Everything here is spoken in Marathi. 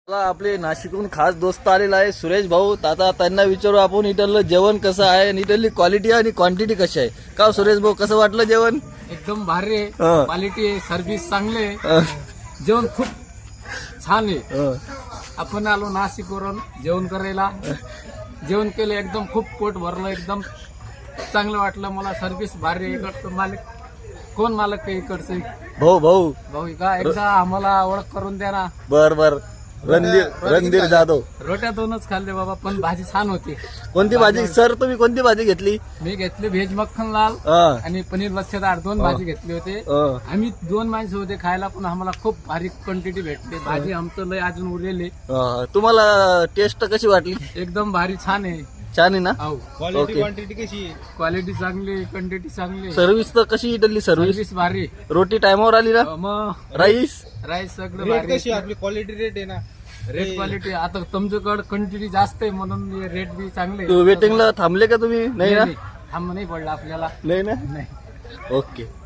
मला आपले नाशिकहून खास दोस्त आलेला आहे सुरेश भाऊ. आता त्यांना विचारू आपण इथलं जेवण कसं आहे आणि इथली क्वालिटी आणि क्वांटिटी कशी आहे. का सुरेश भाऊ कसं वाटलं जेवण? एकदम भारी आहे, हा. क्वालिटी आहे, सर्व्हिस चांगली आहे, अं, जेवण खूप छान आहे. अं, आपण आलो नाशिकवरून जेवण करायला, जेवण केलं एकदम खूप पोट भरलं, एकदम चांगलं वाटलं मला. सर्व्हिस भारी आहे. इकडचं मालिक कोण मालक आहे इकडचं? भाऊ भाऊ भाऊ का एकदा आम्हाला ओळख करून द्या ना. बर बर. रणधीर जाधव. रोट्या दोनच खाल्ले बाबा, पण भाजी छान होती. कोणती भाजी सर? तुम्ही कोणती भाजी घेतली? मी घेतली व्हेज मक्खन लाल अं, आणि पनीर मच्छीदार, दोन भाजी घेतली होते. अं, आम्ही 2 माणसं होते खायला, पण आम्हाला खूप भारी क्वांटिटी भेटली. भाजी आमचं लय अजून उरलेली, अं. तुम्हाला टेस्ट कशी वाटली? एकदम भारी छान आहे. छान आहे ना? हो, ओके. क्वांटिटी कशी आहे? क्वालिटी चांगली, क्वांटिटी चांगली, सर्व्हिस तर कशी इथली सर्व्हिस? सर्व्हिस भारी. रोटी टायमावर आली ना? मग राईस? राईस सगळं भारी. कशी आपली क्वालिटी रेट आहे ना. रेट क्वालिटी आता तुमच्याकडे क्वांटिटी जास्त आहे म्हणून रेट बी चांगले. वेटिंगला थांबले का तुम्ही? नाही ना? थांब नाही पडला आपल्याला. नाही ना? नाही. ओके.